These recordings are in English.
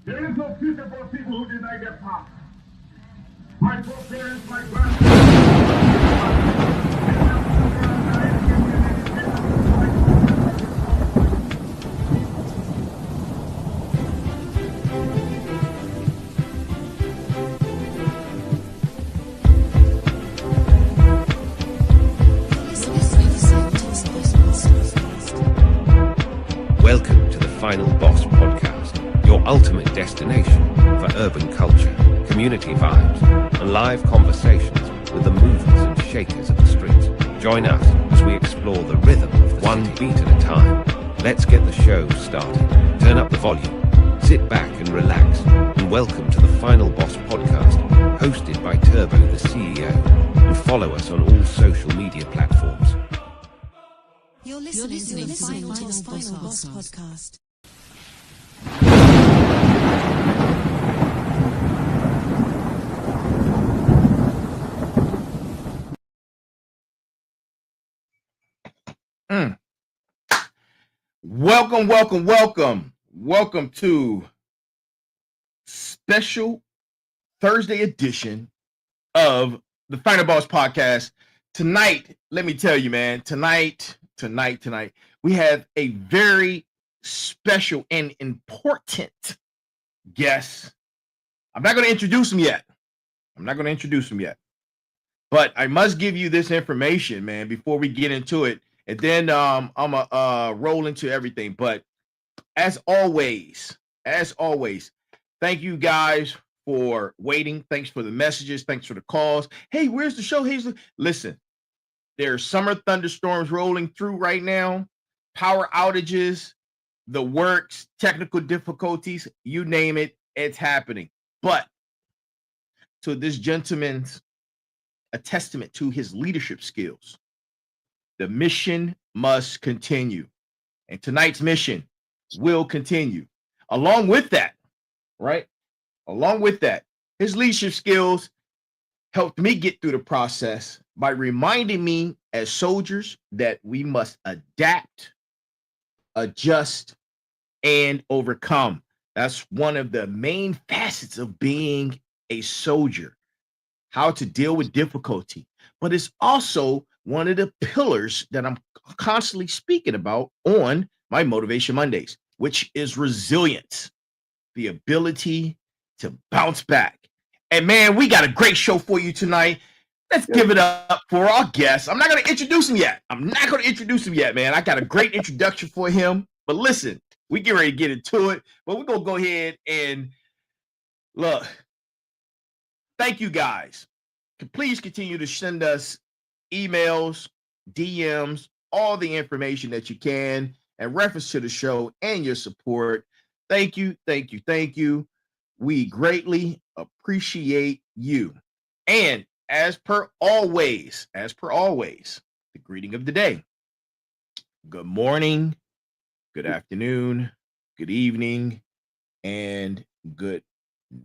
There is no future for people who deny their past. My foreparents, my grandparents. Welcome to the Final Boss Podcast, your ultimate destination for urban culture, community vibes, and live conversations with the movers and shakers of the streets. Join us as we explore the rhythm of the one beat at a time. Let's get the show started. Turn up the volume, sit back and relax, and welcome to the Final Boss Podcast, hosted by Turbo, the CEO, and follow us on all social media platforms. You're listening to the Final Boss Podcast. Welcome to special Thursday edition of the Final Boss Podcast. Tonight, let me tell you, man, tonight, we have a very special and important guest. I'm not going to introduce him yet. But I must give you this information, man, before we get into it. And then I'm going to roll into everything. But as always, thank you guys for waiting. Thanks for the messages. Thanks for the calls. Hey, where's the show? Listen, there's summer thunderstorms rolling through right now, power outages, the works, technical difficulties, you name it, it's happening. But to this gentleman's a testament to his leadership skills. The mission must continue. And tonight's mission will continue. Along with that, his leadership skills helped me get through the process by reminding me as soldiers that we must adapt, adjust, and overcome. That's one of the main facets of being a soldier, how to deal with difficulty. But it's also one of the pillars that I'm constantly speaking about on my Motivation Mondays, which is resilience, the ability to bounce back. And man, we got a great show for you tonight. Let's give it up for our guest. I'm not going to introduce him yet, man. I got a great introduction for him. But listen, we get ready to get into it. But we're going to go ahead and look. Thank you guys. Please continue to send us emails, DMs, all the information that you can and reference to the show and your support. Thank you. We greatly appreciate you. And as per always, the greeting of the day. Good morning, good afternoon, good evening, and good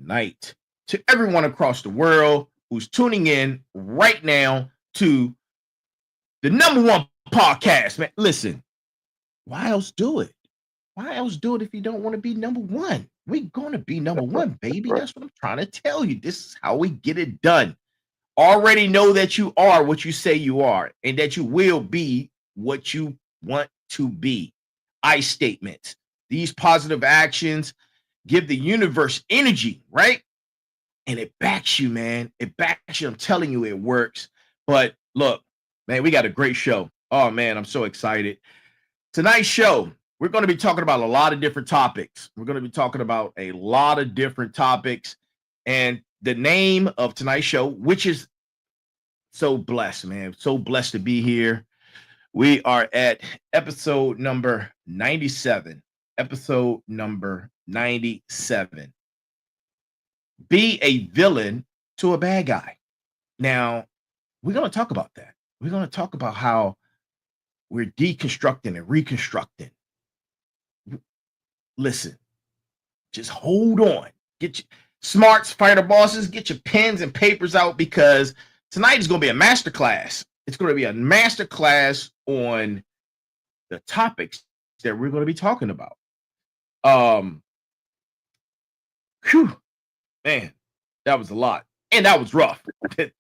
night to everyone across the world who's tuning in right now to the #1 podcast, man. Listen, why else do it? If you don't want to be #1? We're going to be #1, baby. That's what I'm trying to tell you. This is how we get it done. Already know that you are what you say you are and that you will be what you want to be. I statements. These positive actions give the universe energy, right? And it backs you, man. It backs you. I'm telling you, it works. But look, man, we got a great show. Oh, man, I'm so excited. Tonight's show, we're going to be talking about a lot of different topics. And the name of tonight's show, which is so blessed, man. So blessed to be here. We are at episode number 97. Be a villain to a bad guy. Now, we're going to talk about that. We're going to talk about how we're deconstructing and reconstructing. Listen, just hold on. Get your smarts, fighter bosses, get your pens and papers out because tonight is going to be a masterclass. It's going to be a masterclass on the topics that we're going to be talking about. Whew, man, that was a lot. And that was rough.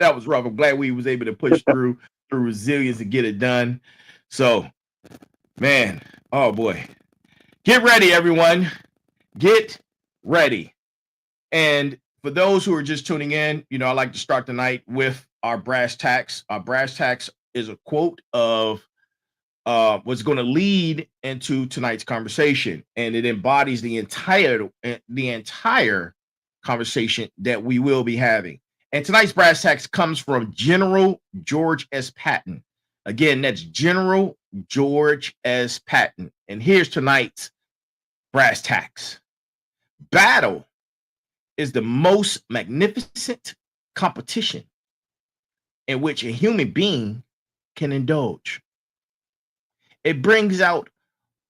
That was rough. I'm glad we was able to push through resilience and get it done. So, man, oh boy. Get ready, everyone. Get ready. And for those who are just tuning in, I like to start the night with our brass tacks. Our brass tacks is a quote of what's going to lead into tonight's conversation, and it embodies the entire conversation that we will be having. And tonight's brass tacks comes from General George S. Patton. Again, that's General George S. Patton. And here's tonight's brass tacks. Battle is the most magnificent competition in which a human being can indulge. It brings out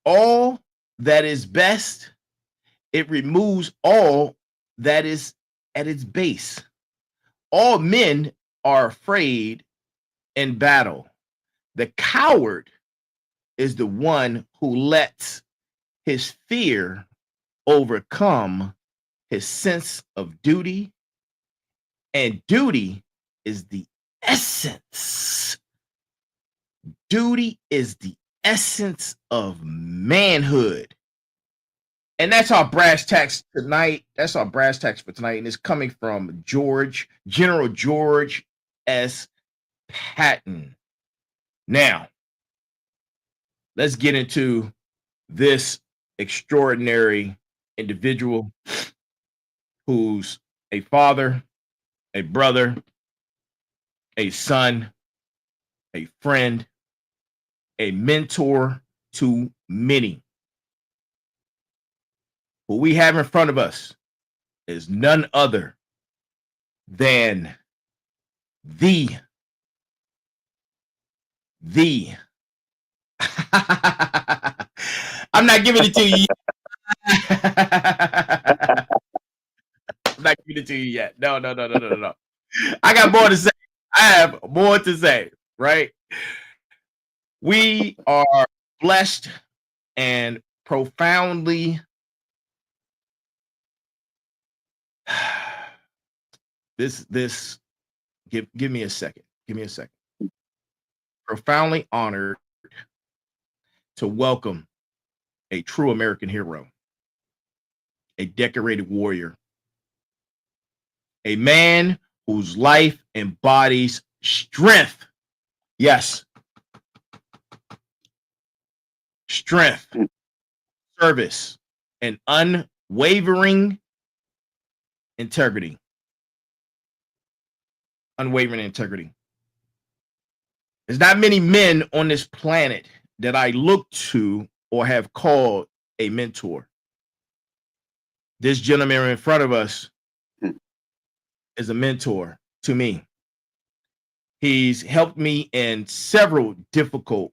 all that is best. It removes all that is at its base. All men are afraid in battle. The coward is the one who lets his fear overcome his sense of duty, and duty is the essence. Duty is the essence of manhood. And that's our brass tacks tonight. That's our brass tacks for tonight. And it's coming from General George S. Patton. Now, let's get into this extraordinary individual who's a father, a brother, a son, a friend, a mentor to many. What we have in front of us is none other than the I'm not giving it to you yet. I'm not giving it to you yet. No. I got more to say. I have more to say, right? We are blessed and profoundly give me a second. Profoundly honored to welcome a true American hero, a decorated warrior, a man whose life embodies strength. Yes. Strength, service, and unwavering integrity. There's not many men on this planet that I look to or have called a mentor. This gentleman in front of us is a mentor to me. He's helped me in several difficult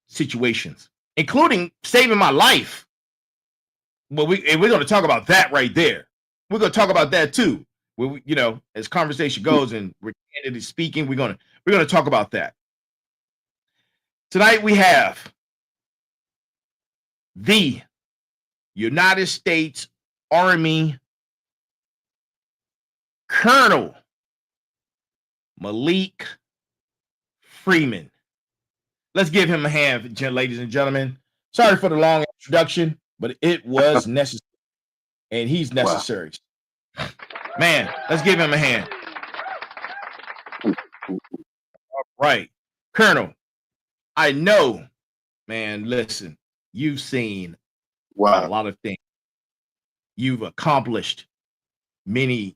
situations, including saving my life. Well, we're going to talk about that right there. We're going to talk about that too. We, as conversation goes and we're candidly speaking, we're going to talk about that. Tonight we have the United States Army Colonel Malik Freeman. Let's give him a hand, ladies and gentlemen. Sorry for the long introduction, but it was necessary. And he's necessary. Wow. Man, let's give him a hand. All right. Colonel, I know, man, listen, you've seen a lot of things. You've accomplished many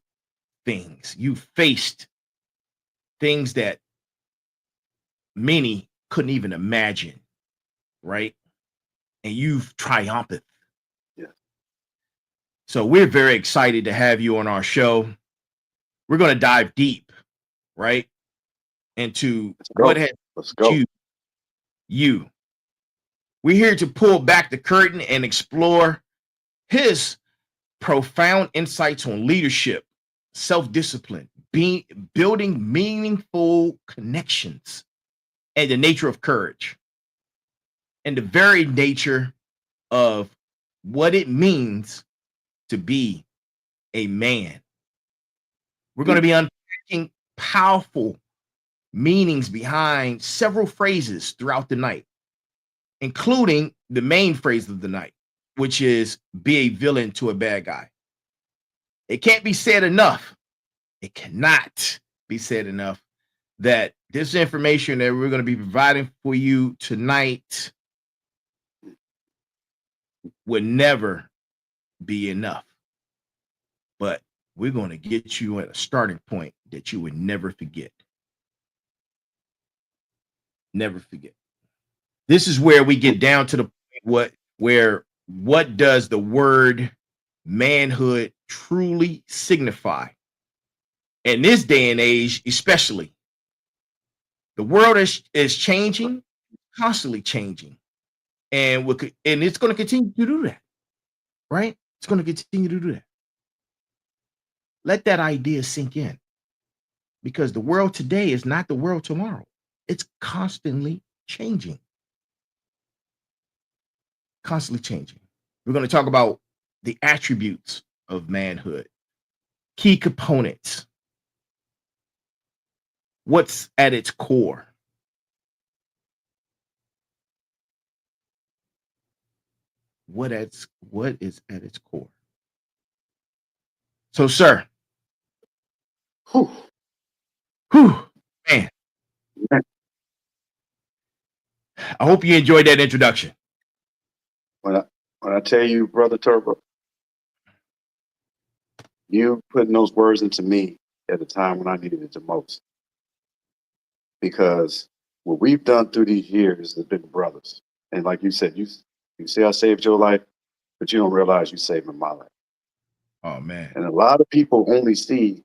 things. You've faced things that many couldn't even imagine, right? And you've triumphed. Yeah. So we're very excited to have you on our show. We're going to dive deep, right, into what has you. We're here to pull back the curtain and explore his profound insights on leadership, self-discipline, building meaningful connections, and the nature of courage, and the very nature of what it means to be a man. We're going to be unpacking powerful meanings behind several phrases throughout the night, including the main phrase of the night, which is be a villain to a bad guy. It can't be said enough. It cannot be said enough that this information that we're going to be providing for you tonight would never be enough. But we're going to get you at a starting point that you would never forget. Never forget. This is where we get down to the point what does the word manhood truly signify? In this day and age, especially, the world is changing, constantly changing, and it's going to continue to do that, right? It's going to continue to do that. Let that idea sink in, because the world today is not the world tomorrow. It's constantly changing. Constantly changing. We're going to talk about the attributes of manhood, key components, what's at its core. What is at its core? So, sir, man, I hope you enjoyed that introduction. When I tell you, Brother Turbo, you putting those words into me at a time when I needed it the most. Because what we've done through these years has been brothers. And like you said, you say I saved your life, but you don't realize you saved my life. Oh, man. And a lot of people only see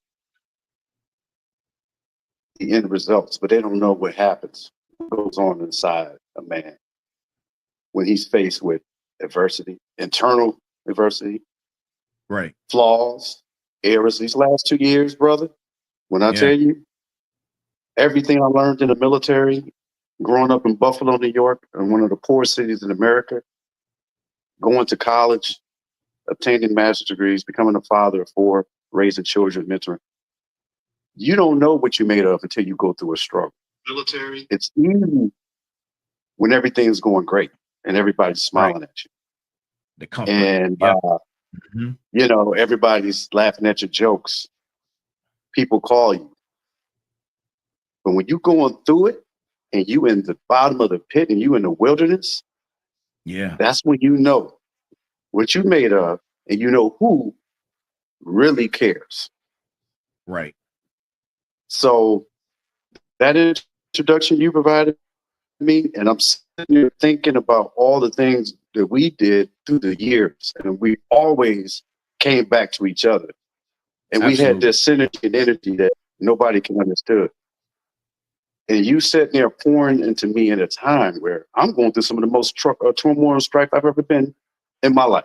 the end results, but they don't know what happens, what goes on inside a man when he's faced with adversity, internal adversity, right, flaws, errors. These last 2 years, brother, when I tell you, everything I learned in the military, growing up in Buffalo, New York, in one of the poorest cities in America, going to college, obtaining master's degrees, becoming a father of 4, raising children, mentoring. You don't know what you're made of until you go through a struggle. Military. It's easy when everything's going great and everybody's smiling at you. The comfort. And, you know, everybody's laughing at your jokes. People call you. But when you're going through it and you in the bottom of the pit and you in the wilderness, that's when you know what you made of and you know who really cares. Right. So that introduction you provided me, and I'm sitting here thinking about all the things that we did through the years, and we always came back to each other. And we had this synergy and energy that nobody can understand. And you sitting there pouring into me in a time where I'm going through some of the most turmoil and strife I've ever been in my life.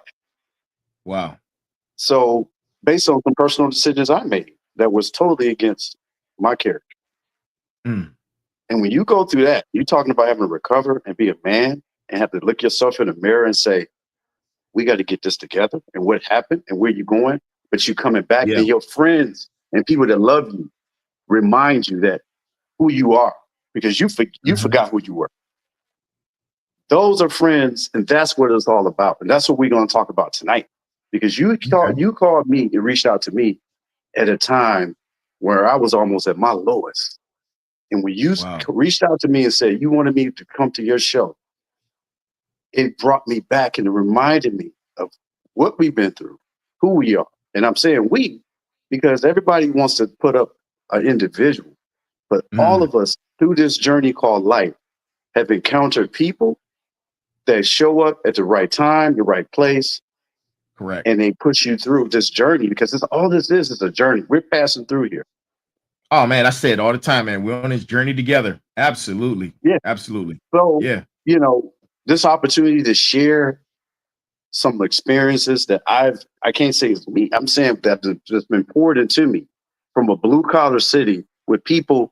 Wow. So based on some personal decisions I made that was totally against my character. And when you go through that, you're talking about having to recover and be a man and have to look yourself in the mirror and say, we got to get this together and what happened and where you're going. But you coming back and your friends and people that love you remind you that who you are, because you forgot who you were. Those are friends, and that's what it's all about. And that's what we're going to talk about tonight. Because you called me and reached out to me at a time where I was almost at my lowest. And when you reached out to me and said you wanted me to come to your show, it brought me back and it reminded me of what we've been through, who we are. And I'm saying we, because everybody wants to put up an individual. But all of us through this journey called life have encountered people that show up at the right time, the right place. Correct. And they push you through this journey because all this is a journey. We're passing through here. Oh, man, I say it all the time, man. We're on this journey together. Absolutely. Yeah. Absolutely. So, you know, this opportunity to share some experiences that I can't say it's me. I'm saying that that's been poured into me from a blue collar city with people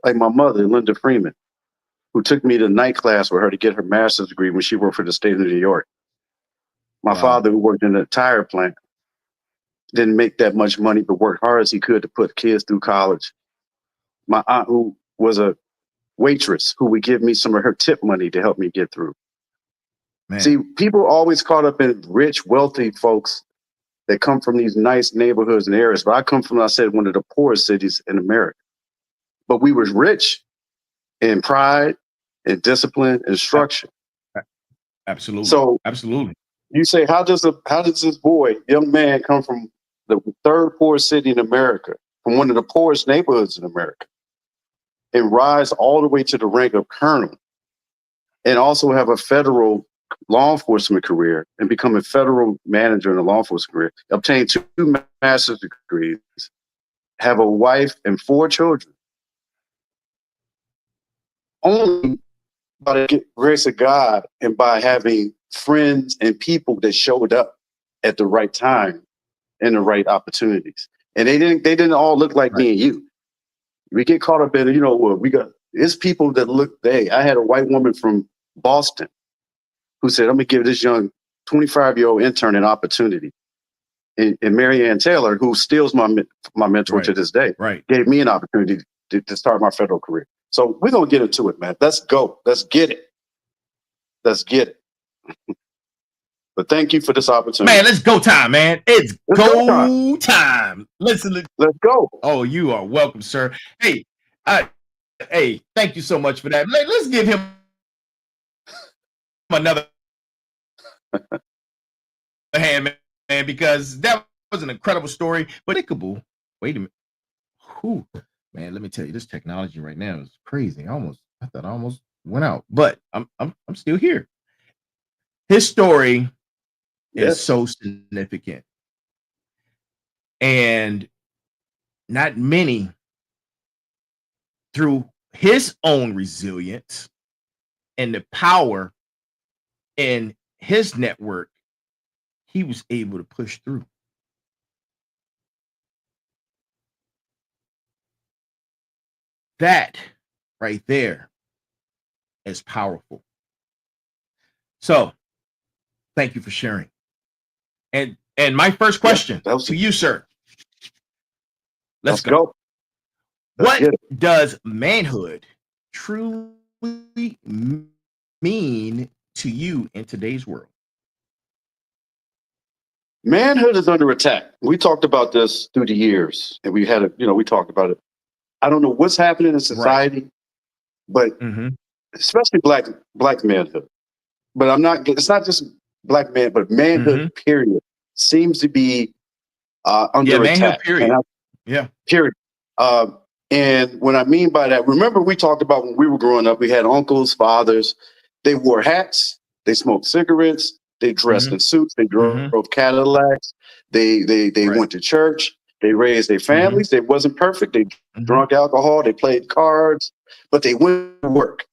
like my mother, Linda Freeman, who took me to night class with her to get her master's degree when she worked for the state of New York. My father, who worked in a tire plant. didn't make that much money, but worked hard as he could to put kids through college. My aunt, who was a waitress, who would give me some of her tip money to help me get through. Man. See, people are always caught up in rich, wealthy folks that come from these nice neighborhoods and areas. But I come from, I said, one of the poorest cities in America. But we were rich in pride, in discipline, and structure. Absolutely. So absolutely. You say, how does this boy, young man, come from the third poorest city in America, from one of the poorest neighborhoods in America, and rise all the way to the rank of colonel, and also have a federal law enforcement career and become a federal manager in a law enforcement career, obtain 2 master's degrees, have a wife and 4 children? Only by the grace of God and by having friends and people that showed up at the right time and the right opportunities. And they didn't all look like me and you. We get caught up in, it's people that look, I had a white woman from Boston who said, I'm gonna give this young 25-year-old intern an opportunity. And Marianne Taylor, who still's my mentor to this day, gave me an opportunity to start my federal career. So we're gonna get into it, man. Let's go. Let's get it. Let's get it. But thank you for this opportunity. Man, let's go time, man. Let's go time. Let's go. Oh, you are welcome, sir. Hey, thank you so much for that. Let's give him another hand, man, because that was an incredible story. But wait a minute. Whew. Man, let me tell you, this technology right now is crazy. I thought I almost went out, but I'm still here. His story is so significant, and not many, through his own resilience and the power in his network, he was able to push through. That right there is powerful. So thank you for sharing. And my first question to you, sir. Let's go. What does manhood truly mean to you in today's world? Manhood is under attack. We talked about this through the years, and we talked about it. I don't know what's happening in society, but especially black manhood. But it's not just black man, but manhood period seems to be under attack. Period. Period. And what I mean by that, remember we talked about when we were growing up, we had uncles, fathers, they wore hats, they smoked cigarettes, they dressed in suits, they drove Cadillacs, they went to church, they raised their families, they wasn't perfect, they drank alcohol, they played cards, but they went to work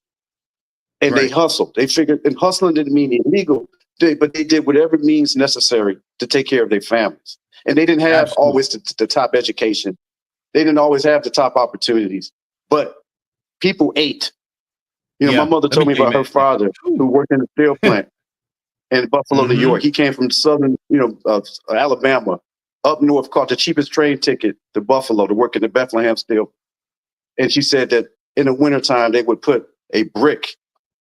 and they hustled. They figured, and hustling didn't mean illegal, but they did whatever means necessary to take care of their families. And they didn't have always the top education. They didn't always have the top opportunities, but people ate. My mother told me about her father who worked in a steel plant in Buffalo, New York. He came from southern, Alabama, up north, caught the cheapest train ticket to Buffalo to work in the Bethlehem steel. And she said that in the wintertime, they would put a brick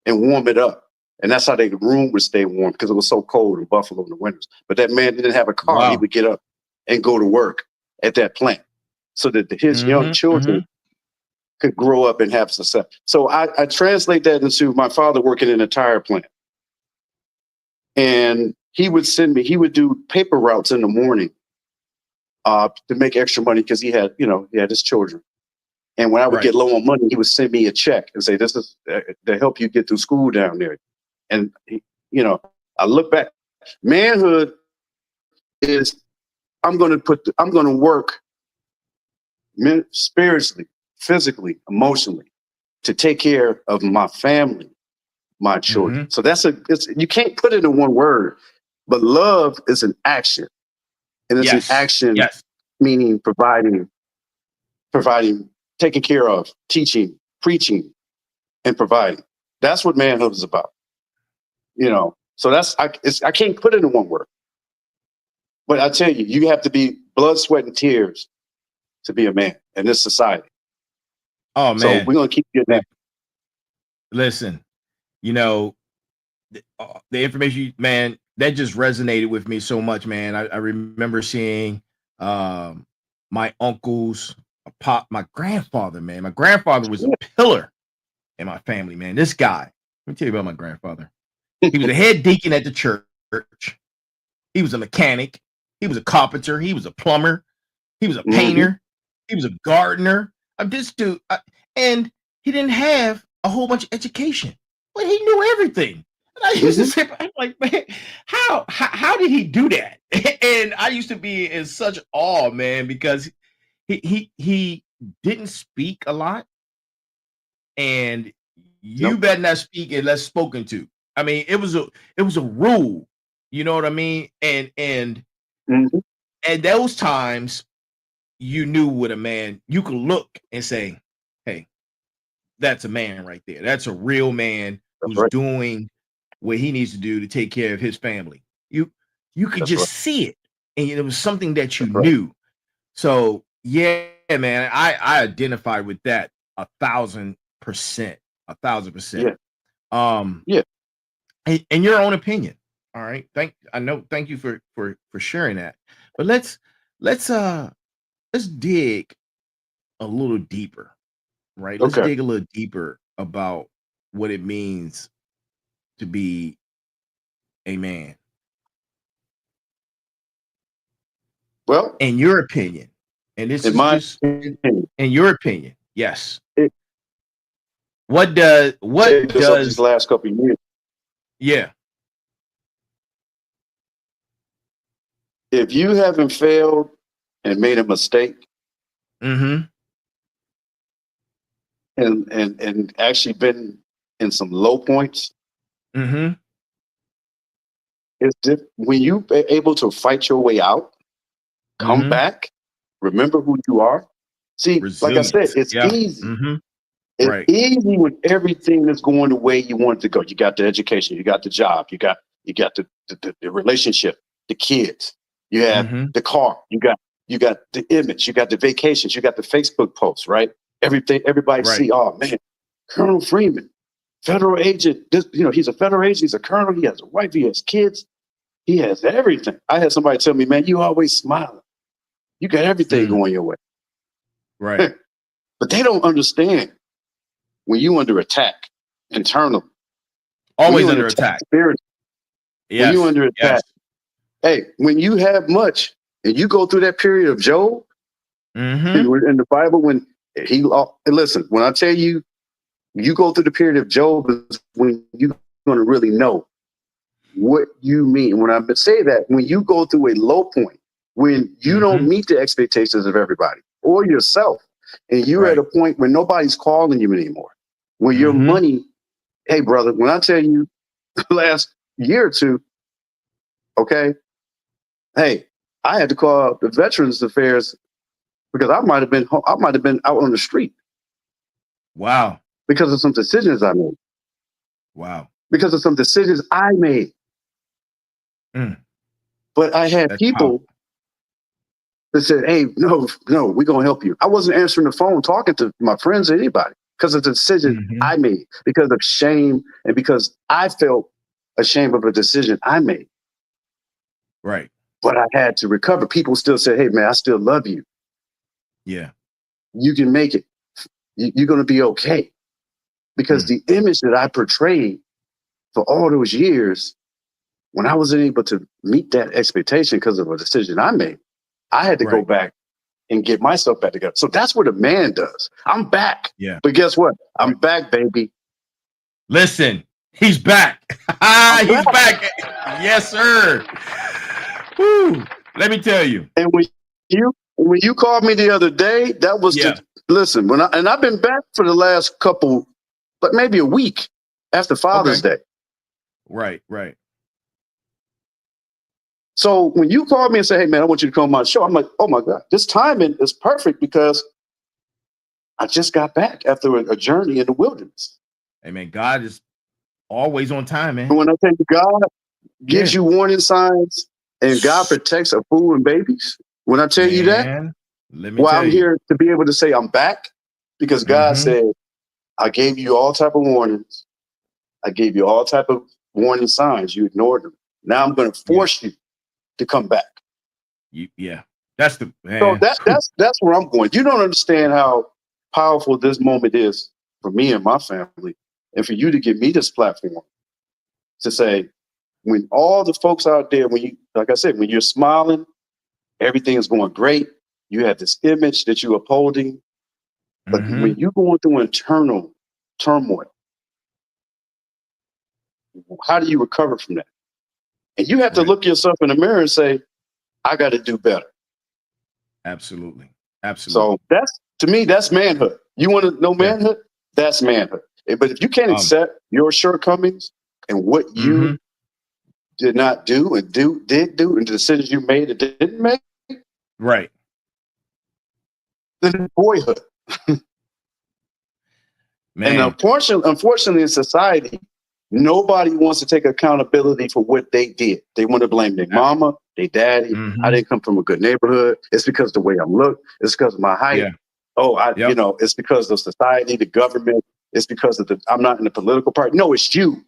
and warm it up. And that's how the room would stay warm because it was so cold in Buffalo in the winters. But that man didn't have a car. Wow. He would get up and go to work at that plant so that his young children could grow up and have success. So I translate that into my father working in a tire plant. And he would do paper routes in the morning to make extra money because he had his children. And when I would get low on money, he would send me a check and say, this is to help you get through school down there. And, I look back, manhood is, I'm going to work spiritually, physically, emotionally to take care of my family, my children. So you can't put it in one word, but love is an action. And it's an action, meaning providing, taking care of, teaching, preaching, and providing. That's what manhood is about. So I can't put it in one word. But I tell you, you have to be blood, sweat, and tears to be a man in this society. Oh man, so we're gonna keep getting that. Listen, you know, the information, man, that just resonated with me so much, man. I remember seeing my uncles, my grandfather, man. My grandfather was a pillar in my family, man. This guy, let me tell you about my grandfather. He was a head deacon at the church. He was a mechanic. He was a carpenter. He was a plumber. He was a painter. He was a gardener. This dude, and he didn't have a whole bunch of education, but he knew everything. And I used to say, I'm like, man, how did he do that? And I used to be in such awe, man, because he didn't speak a lot, and you better not speak unless spoken to. I mean, it was a rule, you know what I mean? And at those times, you knew what a man, you could look and say, hey, that's a man right there. That's a real man who's doing what he needs to do to take care of his family. You could just see it, and it was something that you knew. So yeah, man, I identify with that 1,000%, 1,000%. Yeah. In your own opinion. All right. Thank you for sharing that. But let's dig a little deeper, right? Let's dig a little deeper about what it means to be a man. Well, in your opinion, and this is just in your opinion, yes. What does these last couple of years? Yeah. If you haven't failed and made a mistake, and actually been in some low points, it's when you are able to fight your way out, come back, remember who you are. See, resilience. Like I said, it's easy. It's easy when everything is going the way you want it to go. You got the education, you got the job, you got the relationship, the kids, you have the car, you got the image, you got the vacations, you got the Facebook posts, right? Everybody see, oh man, Colonel Freeman, federal agent. He's a federal agent. He's a colonel. He has a wife. He has kids. He has everything. I had somebody tell me, man, you always smiling. You got everything going your way. Right. But they don't understand when you under attack internally. Always under attack. Spiritually. Yes. When you under attack. Yes. Hey, when you have much and you go through that period of Job, in the Bible, when listen, when I tell you, you go through the period of Job is when you're going to really know what you mean. When I say that, when you go through a low point, when you don't meet the expectations of everybody or yourself, and you're at a point where nobody's calling you anymore, when your money, hey, brother, when I tell you the last year or two, okay, hey, I had to call the Veterans Affairs because I might have been out on the street. Wow. Because of some decisions I made. Wow. Because of some decisions I made. But I had people that said, hey, no, we're going to help you. I wasn't answering the phone, talking to my friends or anybody because of the decision I made, because of shame, and because I felt ashamed of a decision I made. Right. But I had to recover. People still said, hey, man, I still love you. Yeah. You can make it. You're going to be okay. Because the image that I portrayed for all those years, when I wasn't able to meet that expectation because of a decision I made, I had to go back and get myself back together. So that's what a man does. I'm back. Yeah. But guess what? I'm back, baby. Listen, he's back. He's back. Yes, sir. Woo. Let me tell you. And when you called me the other day, that was listen, and I've been back for the last couple, but maybe a week after Father's Day. Right. So when you called me and said, hey, man, I want you to come on my show, I'm like, oh, my God, this timing is perfect because I just got back after a journey in the wilderness. Hey, man, God is always on time, man. And when I tell you God gives you warning signs and God protects our food and babies, When I tell you that, let me well, tell I'm you. here to be able to say I'm back because God said, I gave you all type of warnings. I gave you all type of warning signs. You ignored them. Now I'm going to force you to come back. That's the man. So that's where I'm going. You don't understand how powerful this moment is for me and my family, and for you to give me this platform to say, when all the folks out there, when you, like I said, when you're smiling, everything is going great. You have this image that you're upholding, but when you're going through internal turmoil, how do you recover from that? And you have to look yourself in the mirror and say, I got to do better. Absolutely. So that's, to me, that's manhood. You want to know manhood? That's manhood. But if you can't accept your shortcomings and what you did not do and did do and the decisions you made and didn't make, right, then it's boyhood. Man. And unfortunately in society, nobody wants to take accountability for what they did. They want to blame their mama, their daddy. I didn't come from a good neighborhood. It's because of the way I look. It's because of my height. You know, it's because of society, the government. It's because of I'm not in the political party. No, it's you.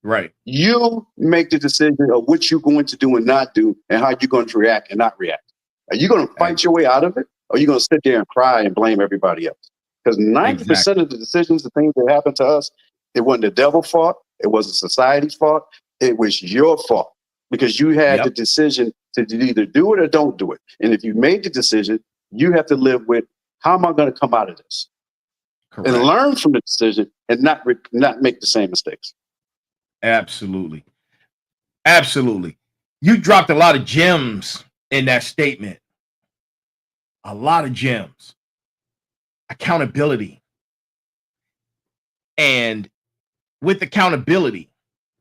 Right. You make the decision of what you're going to do and not do, and how you're going to react and not react. Are you going to fight your way out of it, or are you going to sit there and cry and blame everybody else? Because 90% of the decisions, the things that happen to us, it wasn't the devil's fault. It wasn't society's fault. It was your fault because you had the decision to either do it or don't do it. And if you made the decision, you have to live with, how am I going to come out of this? Correct. And learn from the decision and not make the same mistakes. Absolutely. You dropped a lot of gems in that statement. A lot of gems. Accountability. And with accountability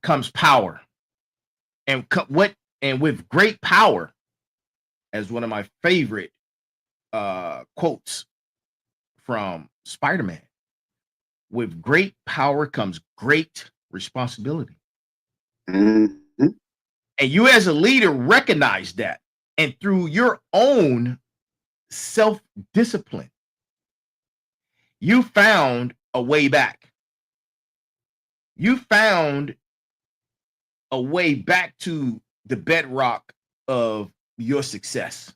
comes power. And with great power, as one of my favorite quotes from Spider-Man, with great power comes great responsibility. And you as a leader recognize that. And through your own self-discipline, you found a way back. You found a way back to the bedrock of your success.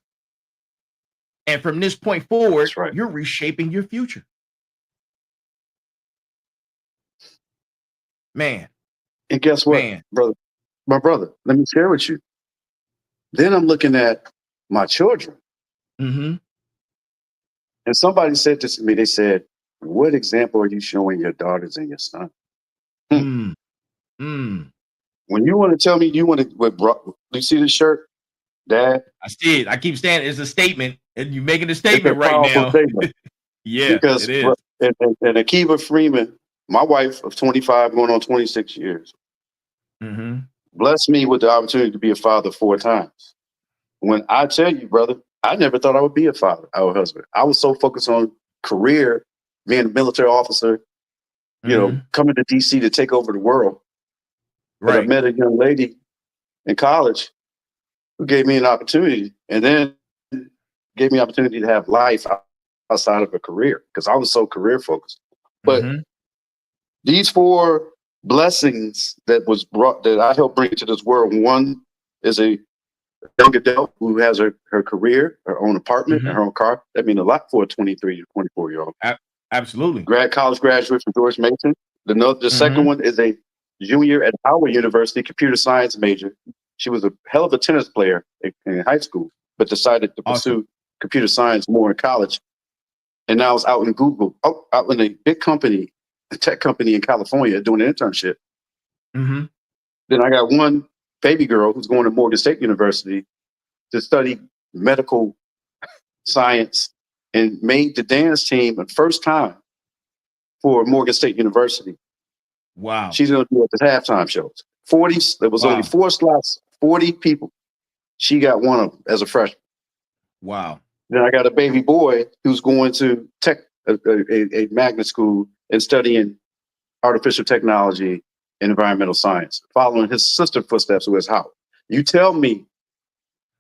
And from this point forward, you're reshaping your future. Man. And guess what, brother? My brother, let me share with you. Then I'm looking at my children. And somebody said this to me. They said, what example are you showing your daughters and your son? When you want to tell me you want to, do you see this shirt, Dad? I see it. I keep saying it's a statement, and you're making a statement right now. Statement. Because it is. And Akiva Freeman, my wife of 25, going on 26 years, blessed me with the opportunity to be a father 4 times. When I tell you, brother, I never thought I would be a father, our husband. I was so focused on career, being a military officer, you know, coming to DC to take over the world. But I met a young lady in college who gave me an opportunity, and then gave me an opportunity to have life outside of a career, because I was so career focused. But these 4 blessings that I helped bring to this world. One is a young adult who has her career, her own apartment, and her own car. That means a lot for a 23 or 24-year-old. Absolutely. College graduate from George Mason. The second one is a junior at Howard University, computer science major. She was a hell of a tennis player in high school, but decided to pursue computer science more in college. And now is out in Google, out in a big company, a tech company in California, doing an internship. Then I got one baby girl who's going to Morgan State University to study medical science and made the dance team the first time for Morgan State University. Wow. She's going to be at the halftime shows. There was only 4 slots, 40 people. She got one of them as a freshman. Wow. Then I got a baby boy who's going to a magnet school and studying artificial technology and environmental science, following his sister footsteps, who is Howard. You tell me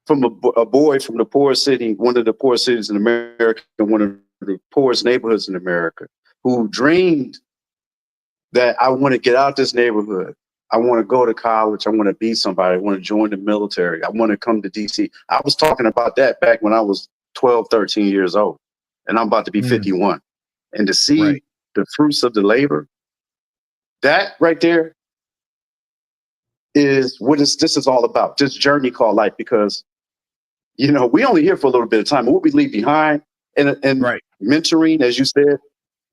from a boy from the poorest city, one of the poorest cities in America, one of the poorest neighborhoods in America, who dreamed that I want to get out this neighborhood. I want to go to college. I want to be somebody. I want to join the military. I want to come to DC. I was talking about that back when I was 12, 13 years old, and I'm about to be 51. And to see the fruits of the labor, that right there is what this is all about, this journey called life, because, you know, we only here for a little bit of time. And what we leave behind and mentoring, as you said,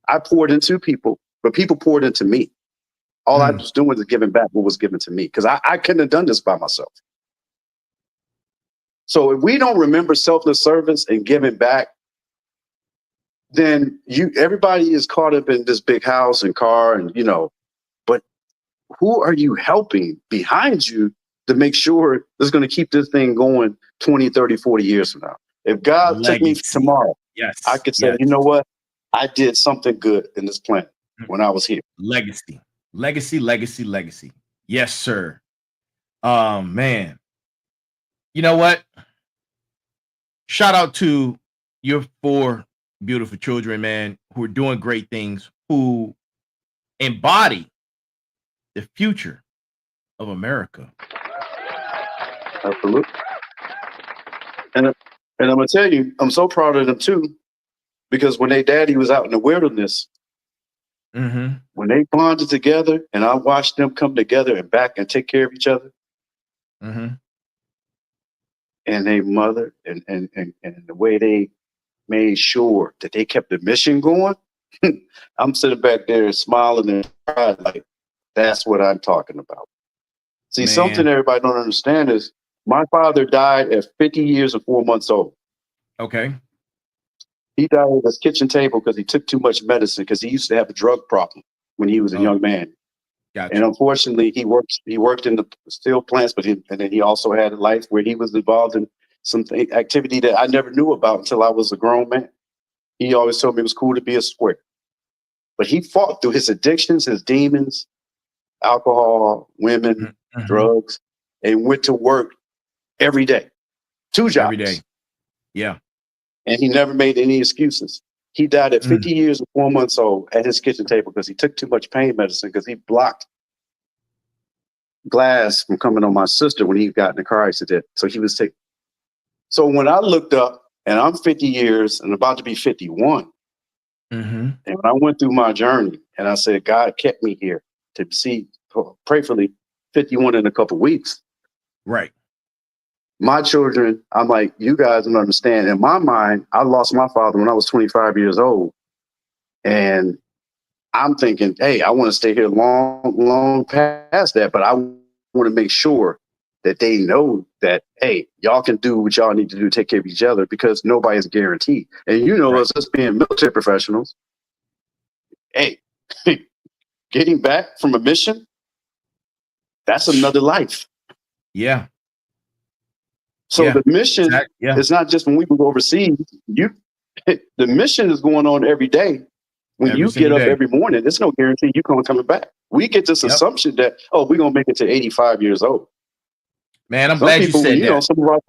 I poured into people, but people poured into me. All I was doing was giving back what was given to me, because I couldn't have done this by myself. So if we don't remember selfless service and giving back, then everybody is caught up in this big house and car and, you know, but who are you helping behind you to make sure that's going to keep this thing going 20, 30, 40 years from now? If God took me tomorrow, I could say, you know what? I did something good in this planet when I was here. Legacy. Yes, sir. Man. You know what? Shout out to your 4 beautiful children, man, who are doing great things, who embody the future of America. Absolutely. And I'm going to tell you, I'm so proud of them too, because when their daddy was out in the wilderness, when they bonded together and I watched them come together and back and take care of each other, and their mother and the way they made sure that they kept the mission going, I'm sitting back there smiling and crying like, that's what I'm talking about. See, something everybody don't understand is my father died at 50 years and 4 months old. Okay. He died at his kitchen table because he took too much medicine, because he used to have a drug problem when he was a young man. Gotcha. And unfortunately, he worked in the steel plants, and then he also had a life where he was involved in some activity that I never knew about until I was a grown man. He always told me it was cool to be a square. But he fought through his addictions, his demons, alcohol, women, drugs, and went to work every day. 2 jobs. Every day. Yeah. And he never made any excuses. He died at 50 years and 4 months old at his kitchen table because he took too much pain medicine, because he blocked glass from coming on my sister when he got in a car accident. So he was taking. So when I looked up, and I'm 50 years and about to be 51, and when I went through my journey and I said, God kept me here to see, prayerfully, 51 in a couple of weeks. Right. My children, I'm like, you guys don't understand. In my mind, I lost my father when I was 25 years old. And I'm thinking, hey, I want to stay here long past that. But I want to make sure that they know that, hey, y'all can do what y'all need to do to take care of each other, because nobody's guaranteed. And you know, us being military professionals, hey, getting back from a mission, that's another life. Yeah. So the mission is not just when we go overseas. The mission is going on every day. When you get up every morning, there's no guarantee you're going to come back. We get this assumption that, oh, we're going to make it to 85 years old. Man, I'm glad you said that. Some of our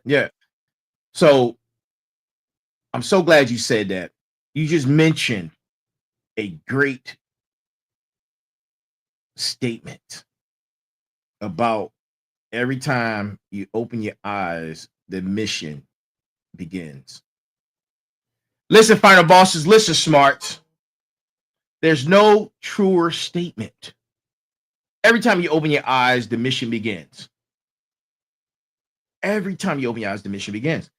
yeah. So I'm so glad you said that. You just mentioned a great statement about every time you open your eyes, the mission begins. Listen, final bosses, listen, smarts. There's no truer statement. Every time you open your eyes, the mission begins. Every time you open your eyes, the mission begins.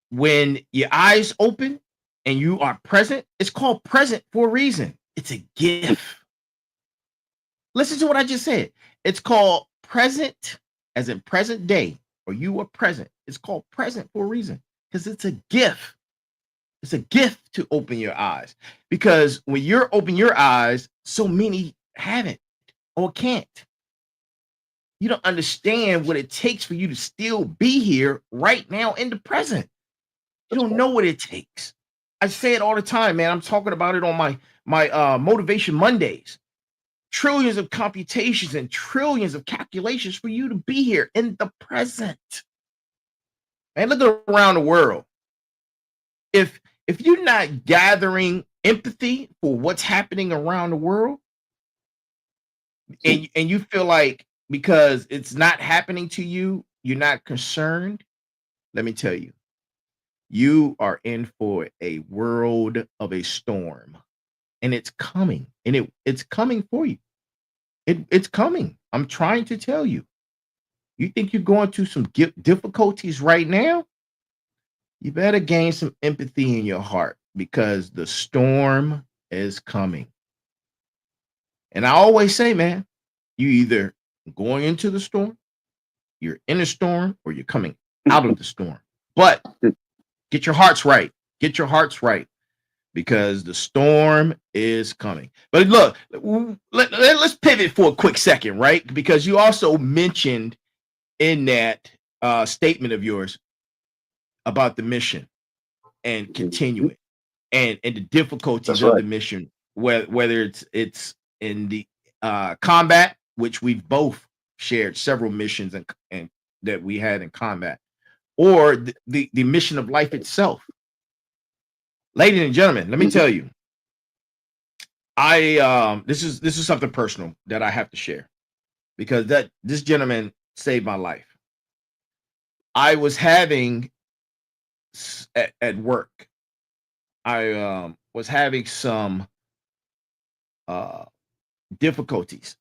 When your eyes open and you are present, it's called present for a reason. It's a gift. Listen to what I just said. It's called present, as in present day, or you are present. It's called present for a reason, because it's a gift. It's a gift to open your eyes, because when you're open your eyes, so many haven't or can't. You don't understand what it takes for you to still be here right now in the present. You don't know what it takes. I say it all the time, man. I'm talking about it on my Motivation Mondays. Trillions of computations and trillions of calculations for you to be here in the present. Man, look around the world. If you're not gathering empathy for what's happening around the world, and you feel like because it's not happening to you, you're not concerned, let me tell you, you are in for a world of a storm, and it's coming, and it's coming for you. It's coming. I'm trying to tell you. You think you're going through some difficulties right now? You better gain some empathy in your heart because the storm is coming. And I always say, man, you either going into the storm, you're in a storm, or you're coming out of the storm. But get your hearts right. Get your hearts right because the storm is coming. But look, let's pivot for a quick second, right? Because you also mentioned in that statement of yours about the mission and continuing and the difficulties of the mission, whether it's in the combat, which we've both shared several missions and that we had in combat, or the mission of life itself. Ladies and gentlemen, let me tell you, this is something personal that I have to share because this gentleman saved my life. I was having at work, I was having some difficulties,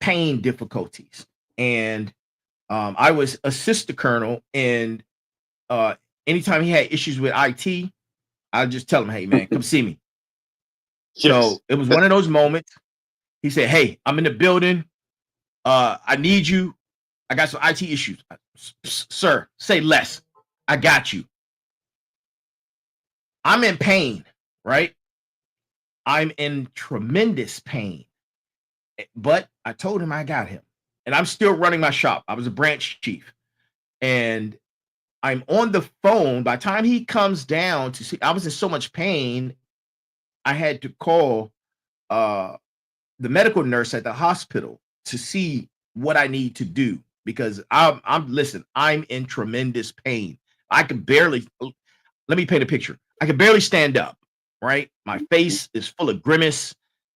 pain difficulties, and I was assistant colonel, and anytime he had issues with IT, I'd just tell him, hey man, come see me. So it was one of those moments. He said, hey, I'm in the building. I need you. I got some IT issues. Sir, say less. I got you. I'm in pain, right? I'm in tremendous pain. But I told him I got him. And I'm still running my shop. I was a branch chief. And I'm on the phone. By the time he comes down to see, I was in so much pain, I had to call the medical nurse at the hospital to see what I need to do because I'm in tremendous pain. I could barely, let me paint a picture. I could barely stand up, right? My face is full of grimace,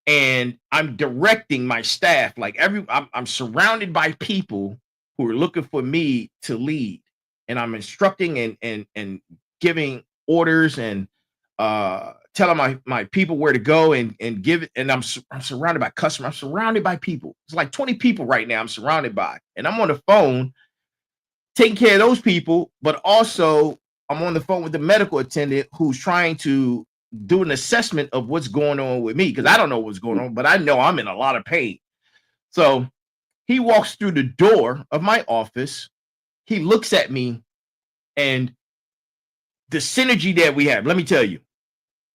and I'm directing my staff. Like I'm surrounded by people who are looking for me to lead, and I'm instructing and giving orders and telling my people where to go and give it. And I'm surrounded by customers. I'm surrounded by people. It's like 20 people right now I'm surrounded by, and I'm on the phone taking care of those people, but also I'm on the phone with the medical attendant who's trying to do an assessment of what's going on with me because I don't know what's going on, but I know I'm in a lot of pain. So he walks through the door of my office. He looks at me, and the synergy that we have, let me tell you,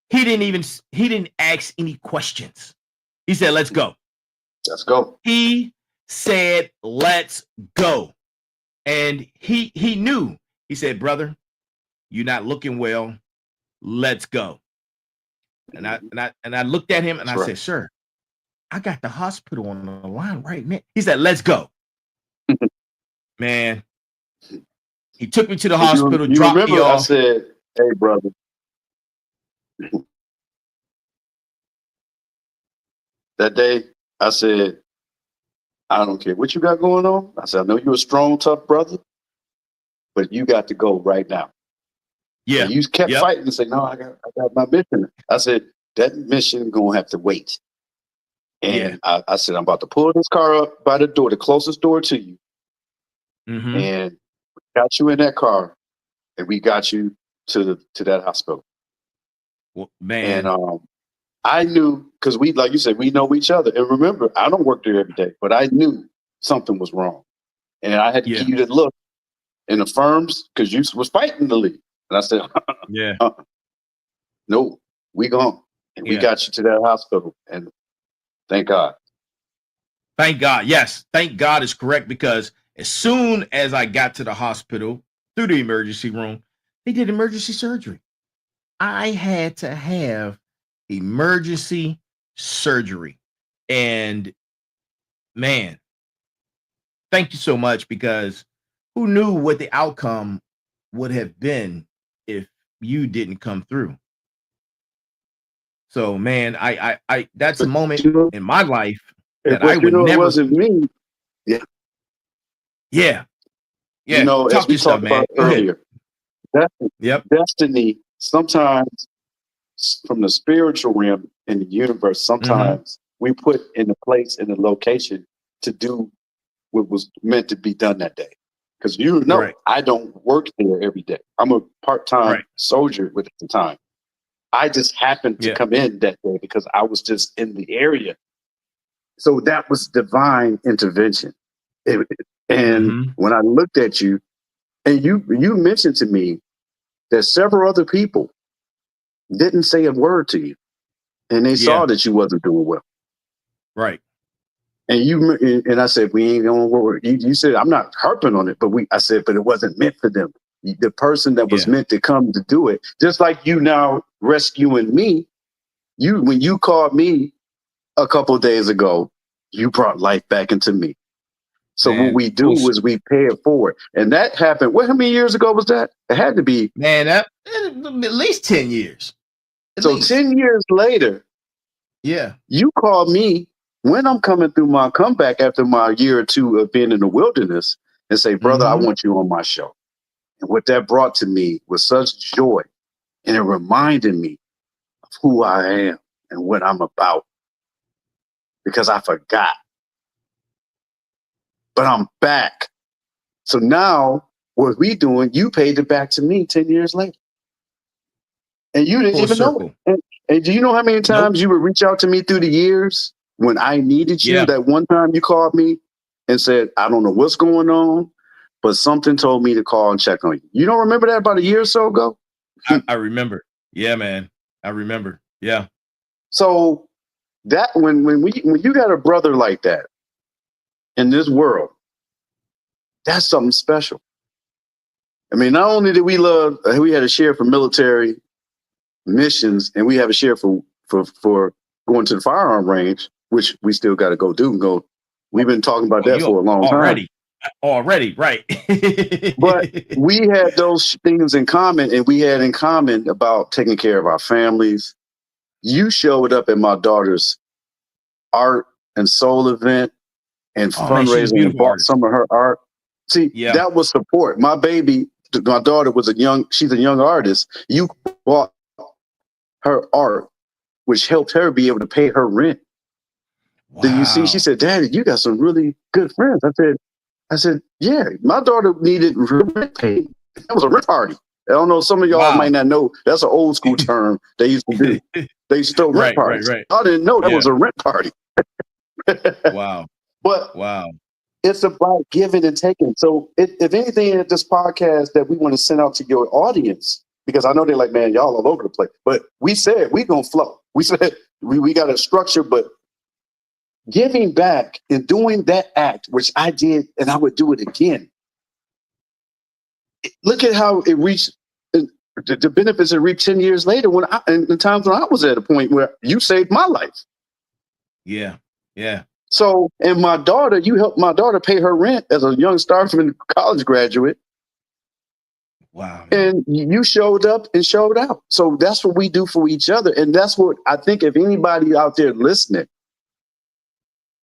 he didn't ask any questions. He said, let's go. Let's go. He said, let's go. And he knew. He said, brother, you're not looking well. Let's go. And I looked at him and I said, sir, I got the hospital on the line right now. He said, let's go. Man, he took me to the hospital, dropped me off. I said, hey, brother. That day, I said, I don't care what you got going on. I said, I know you're a strong, tough brother, but you got to go right now. Yeah. And you kept fighting and said, no, I got my mission. I said, that mission going to have to wait. And I said, I'm about to pull this car up by the door, the closest door to you. Mm-hmm. And we got you in that car, and we got you to that hospital. Well, man. And I knew, because we, like you said, we know each other. And remember, I don't work there every day, but I knew something was wrong. And I had to give you that look in the firms because you was fighting the league. And I said, no, we gone. And we got you to that hospital. And thank God. Thank God. Yes. Thank God is correct because as soon as I got to the hospital through the emergency room, they did emergency surgery. I had to have emergency surgery. And man, thank you so much because who knew what the outcome would have been if you didn't come through. So, man, I that's a moment in my life that I would never. It wasn't me. Yeah. Yeah. You know, Talk as we your stuff, talked man. about earlier, Yep. destiny sometimes from the spiritual realm in the universe, sometimes we put in a place, in a location to do what was meant to be done that day. Because Right. I don't work there every day. I'm a part-time soldier at the time. I just happened to come in that day because I was just in the area. So that was divine intervention. And when I looked at you, and you mentioned to me that several other people didn't say a word to you, and they saw that you wasn't doing well. Right. And I said, we ain't gonna work. You said, I'm not harping on it, but I said, but it wasn't meant for them. The person that was meant to come to do it, just like you now rescuing me, when you called me a couple of days ago, you brought life back into me. So what we do is we pay it forward. And that happened. How many years ago was that? It had to be. Man, that at least 10 years. So 10 years later, you called me when I'm coming through my comeback after my year or two of being in the wilderness and say, brother, I want you on my show. And what that brought to me was such joy. And it reminded me of who I am and what I'm about. Because I forgot. But I'm back. So now what we doing, you paid it back to me 10 years later. And you didn't even know it. And do you know how many times you would reach out to me through the years when I needed you? That one time you called me and said, I don't know what's going on, but something told me to call and check on you. You don't remember that about a year or so ago? I remember. Yeah, man. I remember. Yeah. So that when you got a brother like that in this world, that's something special. I mean, not only did we had a share for military missions, and we have a share for going to the firearm range, which we still got to go. We've been talking about that for a long time. Already, right. But we had those things in common, and we had in common about taking care of our families. You showed up at my daughter's art and soul event and fundraising and bought some of her art. See, that was support. My daughter she's a young artist. You bought her art, which helped her be able to pay her rent. Wow. Then you see, she said, Daddy, you got some really good friends. I said, yeah, my daughter needed rent paid. That was a rent party. I don't know, some of y'all might not know. That's an old school term they used to do. They used to throw rent parties. Right. I didn't know that was a rent party. Wow. But it's about giving and taking. So if anything in this podcast that we want to send out to your audience, because I know they're like, man, y'all all over the place. But we said we're going to flow. We said we got a structure, but giving back and doing that act, which I did, and I would do it again. Look at how it reached, the benefits it reached 10 years later in the times when I was at a point where you saved my life. Yeah. Yeah. So, and my daughter, you helped my daughter pay her rent as a young Starkman college graduate. Wow. And you showed up and showed out. So that's what we do for each other. And that's what I think if anybody out there listening,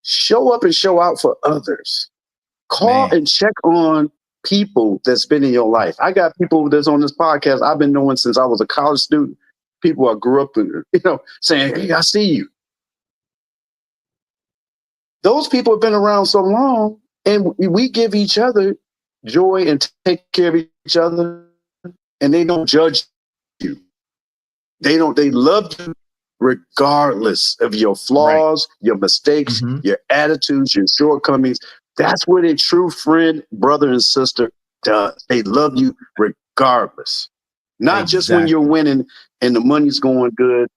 show up and show out for others. Call and check on people that's been in your life. I got people that's on this podcast I've been knowing since I was a college student. People I grew up with, saying, hey, I see you. Those people have been around so long, and we give each other joy and take care of each other, and they don't judge you. They love you regardless of your flaws, your mistakes, your attitudes, your shortcomings. That's what a true friend, brother, and sister does. They love you regardless. Not just when you're winning and the money's going good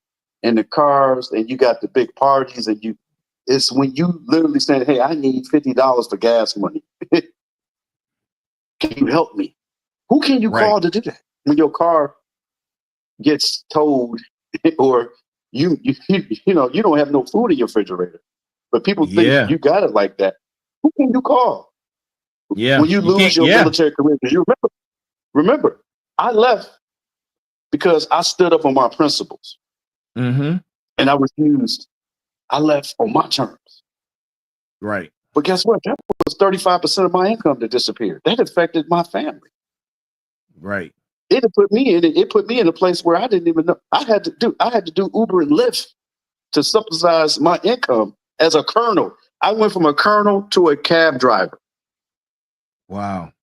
and the cars and you got the big parties and it's when you literally say, hey, I need $50 for gas money. Can you help me? Who can you call to do that? When your car gets towed or you don't have no food in your refrigerator, but people think you got it like that. Who can you call? Yeah. When you lose your military career, because you remember, I left because I stood up on my principles. Mm-hmm. And I refused. I left on my terms. Right. But guess what? That was 35% of my income that disappeared. That affected my family. Right. It put me in it. It put me in a place where I didn't even know. I had to do Uber and Lyft to subsidize my income as a colonel. I went from a colonel to a cab driver. Wow.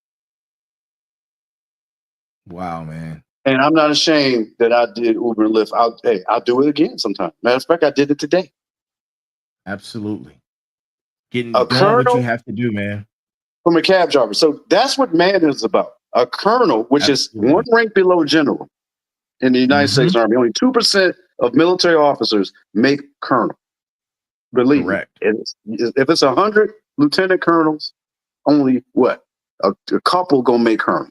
Wow, man. And I'm not ashamed that I did Uber and Lyft. I'll do it again sometime. Matter of fact, I did it today. Absolutely. A doing what colonel you have to do, man. from a cab driver. So that's what manhood is about. A colonel, which Absolutely. is one rank below general in the United States Army. Only 2% of military officers make colonel. Believe Correct. me, if it's 100 lieutenant colonels, only what? A couple gonna make colonel.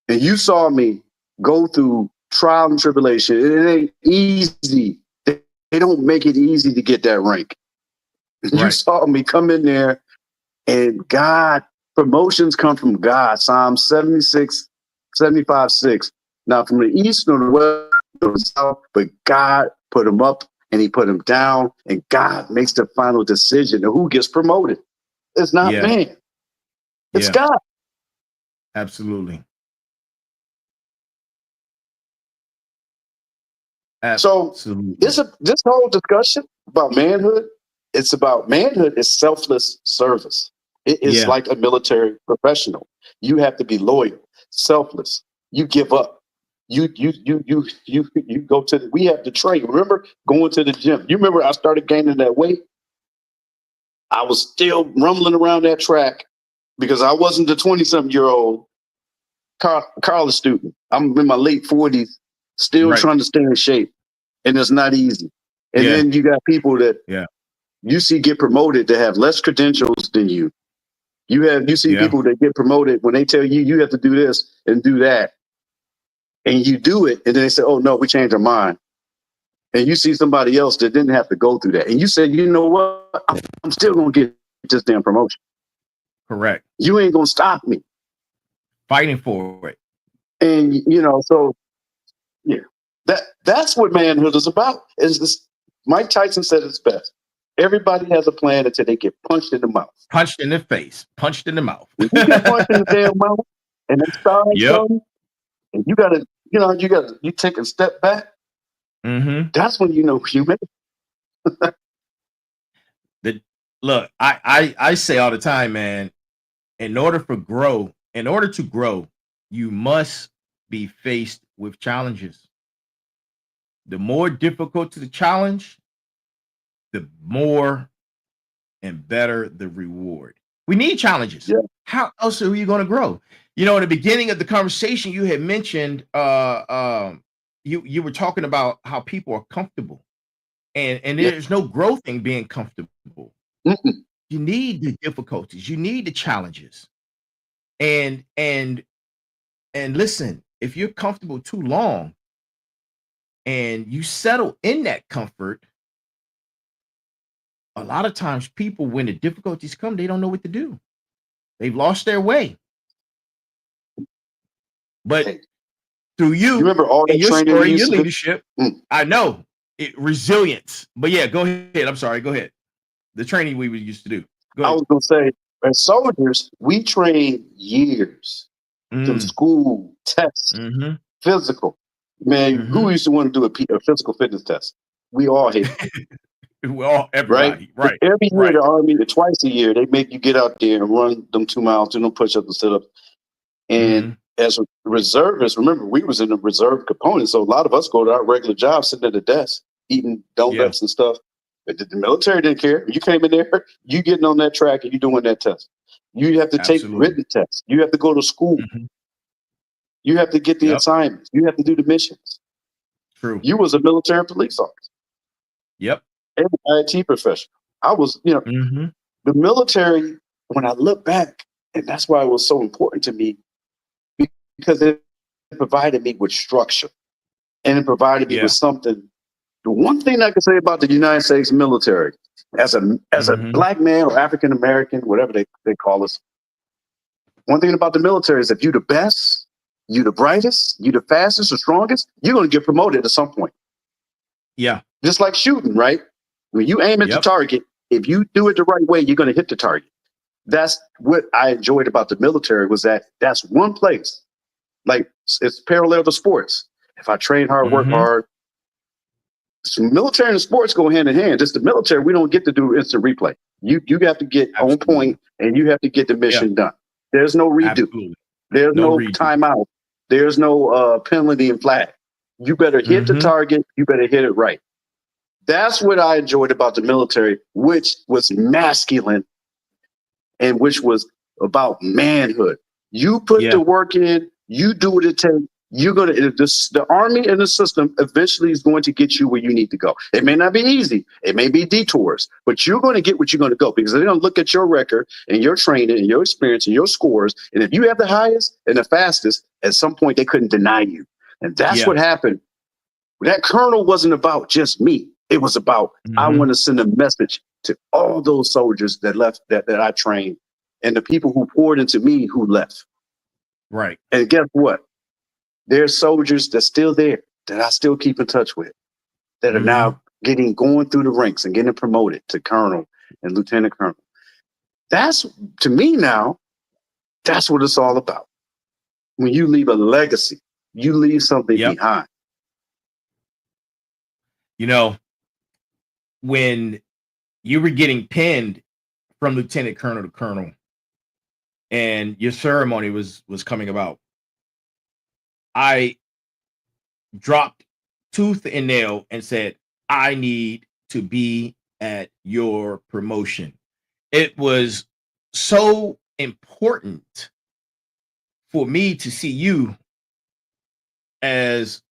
And you saw me go through trial and tribulation. It ain't easy. They don't make it easy to get that rank. You Right. saw me come in there, and God, promotions come from God. Psalm 76, 75:6. Not from the east nor the west nor the south, but God put him up and he put him down, and God makes the final decision of who gets promoted. It's not man. It's God. Absolutely. So this whole discussion about manhood, it's about manhood is selfless service. It is like a military professional. You have to be loyal, selfless. You give up. You go to we have to train. Remember going to the gym. You remember I started gaining that weight? I was still rumbling around that track because I wasn't the 20-something-year-old college student. I'm in my late 40s, still trying to stay in shape. And it's not easy. And then you got people that you see get promoted that have less credentials than you. You see people that get promoted when they tell you you have to do this and do that. And you do it, and then they say, oh no, we changed our mind. And you see somebody else that didn't have to go through that. And you say, you know what? I'm still gonna get this damn promotion. Correct. You ain't gonna stop me. Fighting for it. And so that's what manhood is about. Is this Mike Tyson said it's best. Everybody has a plan until they get punched in the mouth. Punched in the face. Punched in the mouth. When you get punched in the damn mouth and they start something, and you take a step back. That's when you know you made it. Look, I say all the time, man, in order to grow, you must be faced with challenges. The more difficult the challenge, the more and better the reward. We need challenges. Yeah. How else are you going to grow? In the beginning of the conversation, you had mentioned you were talking about how people are comfortable, and there's no growth in being comfortable. Mm-mm. You need the difficulties. You need the challenges. And listen, if you're comfortable too long and you settle in that comfort, a lot of times people, when the difficulties come, they don't know what to do. They've lost their way. But through you remember all that your training story, you your used to leadership, I know resilience. But yeah, go ahead. I'm sorry. Go ahead. The training we used to do. Go ahead. I was going to say, as soldiers, we train years through school, tests, physical. Man, who used to want to do a physical fitness test? We all hate it. Everybody. Right. Every year, the Army, twice a year, they make you get out there and run them 2 miles, do them push-ups and sit-ups. And as a reservist, remember, we was in the reserve component, so a lot of us go to our regular job, sitting at the desk, eating donuts and stuff. But the military didn't care. You came in there, you getting on that track and you doing that test. You have to take written tests. You have to go to school. You have to get the assignments. You have to do the missions. True. You was a military police officer. Yep. And an IT professional. I was, the military, when I look back, and that's why it was so important to me, because it provided me with structure and it provided me with something. The one thing I can say about the United States military, as a black man or African American, whatever they call us, one thing about the military is if you're the best, you the brightest, you the fastest or strongest, you're going to get promoted at some point. Yeah. Just like shooting, right? When you aim at the target, if you do it the right way, you're going to hit the target. That's what I enjoyed about the military, was that that's one place. Like, it's parallel to sports. If I train hard, work hard, so military and sports go hand in hand. Just the military, we don't get to do instant replay. You have to get on point, and you have to get the mission done. There's no redo. Absolutely. There's no timeout. There's no penalty and flag. You better hit the target. You better hit it right. That's what I enjoyed about the military, which was masculine and which was about manhood. You put the work in. You do what it takes. You're going to, the army and the system eventually is going to get you where you need to go. It may not be easy. It may be detours, but you're going to get what you're going to go, because they're going to look at your record and your training and your experience and your scores. And if you have the highest and the fastest, at some point they couldn't deny you. And that's what happened. That colonel wasn't about just me. It was about, I want to send a message to all those soldiers that left, that I trained, and the people who poured into me who left. Right. And guess what? There's soldiers that's still there that I still keep in touch with, that are now going through the ranks and getting promoted to colonel and lieutenant colonel. That's, to me now, that's what it's all about. When you leave a legacy, you leave something behind. You know, when you were getting pinned from lieutenant colonel to colonel, and your ceremony was coming about, I dropped tooth and nail and said, I need to be at your promotion. It was so important for me to see you as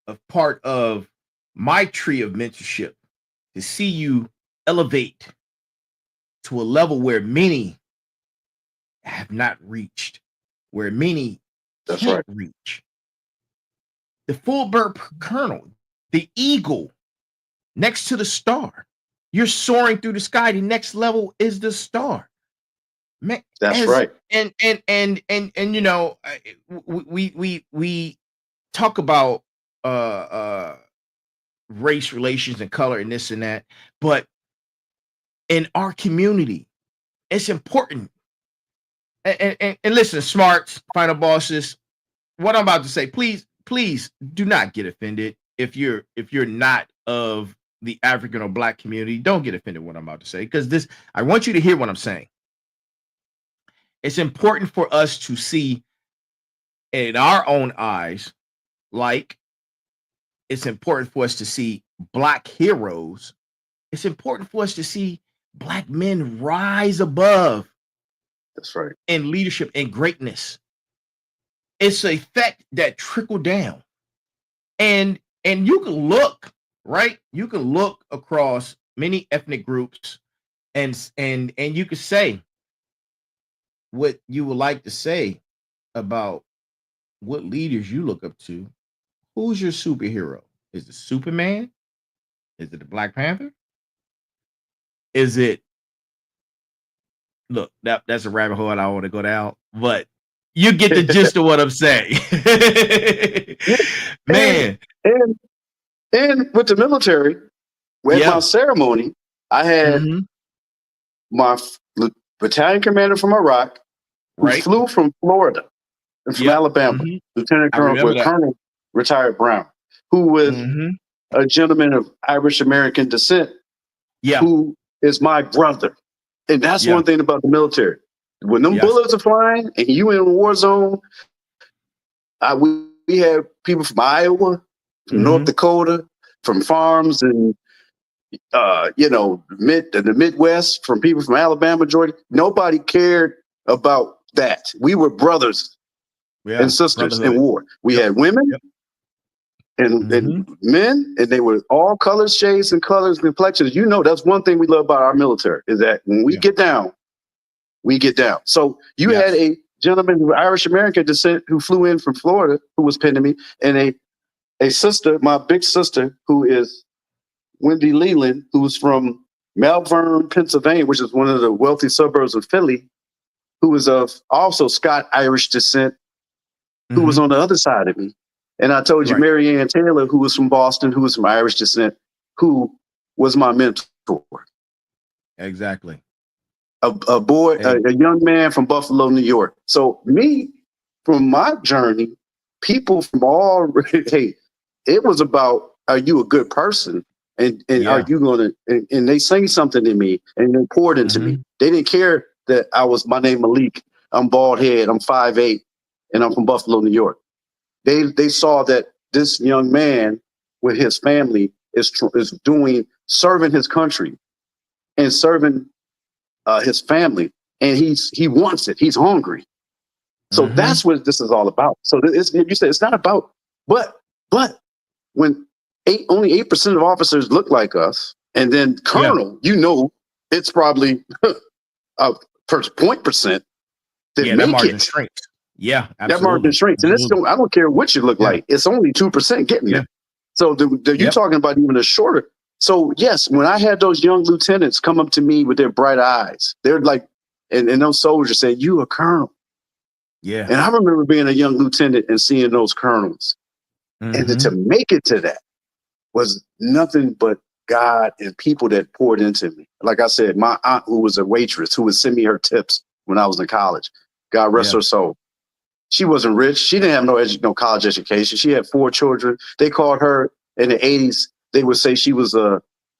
a part of my tree of mentorship, to see you elevate to a level where many have not reached, where many can't reach. The full bird colonel, the eagle next to the star. You're soaring through the sky. The next level is the star. Man, that's right. And you know, we talk about race relations and color and this and that, but in our community, it's important. And listen, smarts, final bosses, what I'm about to say, please do not get offended. If you're not of the African or Black community, don't get offended what I'm about to say, because I want you to hear what I'm saying. It's important for us to see in our own eyes, like it's important for us to see Black heroes. It's important for us to see Black men rise above. That's right. In leadership and greatness. It's an effect that trickle down. And you can look, right? You can look across many ethnic groups and you could say what you would like to say about what leaders you look up to. Who's your superhero? Is it Superman? Is it the Black Panther? Is it, look, that's a rabbit hole I don't want to go down, but you get the gist of what I'm saying. Man. And with the military, with my ceremony, I had my battalion commander from Iraq, who flew from Florida and from Alabama, Lieutenant Colonel retired Brown, who was a gentleman of Irish American descent, who is my brother. And that's one thing about the military. When them bullets are flying and you in a war zone, we have people from Iowa, from North Dakota, from farms and the Midwest, from people from Alabama, Georgia. Nobody cared about that. We were brothers and sisters in war. We had women and men, and they were all colors, shades, and colors, complexions. You know, that's one thing we love about our military, is that when we get down, we get down. So you had a gentleman of Irish American descent who flew in from Florida, who was pinning me, and a sister, my big sister, who is Wendy Leland, who's from Malvern, Pennsylvania, which is one of the wealthy suburbs of Philly, who was of also Scot-Irish descent, who was on the other side of me. And I told you, Mary Ann Taylor, who was from Boston, who was from Irish descent, who was my mentor. Exactly. A boy, a young man from Buffalo, New York. So me, from my journey, people from all, hey, it was about, are you a good person? And are you going to, and they sang something to me and they poured into me. They didn't care that my name Malik, I'm bald head, I'm 5'8", and I'm from Buffalo, New York. They saw that this young man with his family is serving his country and serving his family, and he wants it. He's hungry. So that's what this is all about. So you said it's not about, but when only 8% of officers look like us, and then colonel, it's probably a point percent that make margin it. shrinks. Yeah, absolutely. That margin shrinks, and I don't care what you look like. It's only 2% getting there. So you're talking about even a shorter. So yes, when I had those young lieutenants come up to me with their bright eyes, they're like, and those soldiers said, "You a colonel?" Yeah. And I remember being a young lieutenant and seeing those colonels, and to make it to that was nothing but God and people that poured into me. Like I said, my aunt, who was a waitress, who would send me her tips when I was in college. God rest her soul. She wasn't rich. She didn't have no college education. She had 4 children. They called her in the 80s. They would say she was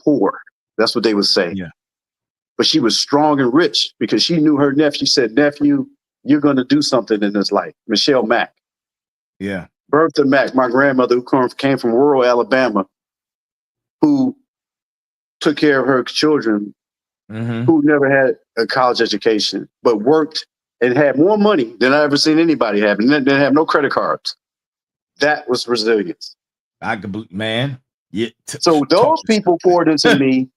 poor. That's what they would say. Yeah. But she was strong and rich because she knew her nephew. She said, "Nephew, you're going to do something in this life." Michelle Mack. Yeah. Bertha Mack, my grandmother, who came from rural Alabama, who took care of her children, who never had a college education, but worked and had more money than I ever seen anybody have, and didn't have no credit cards. That was resilience. I could believe, man. Yeah. So those people poured into me.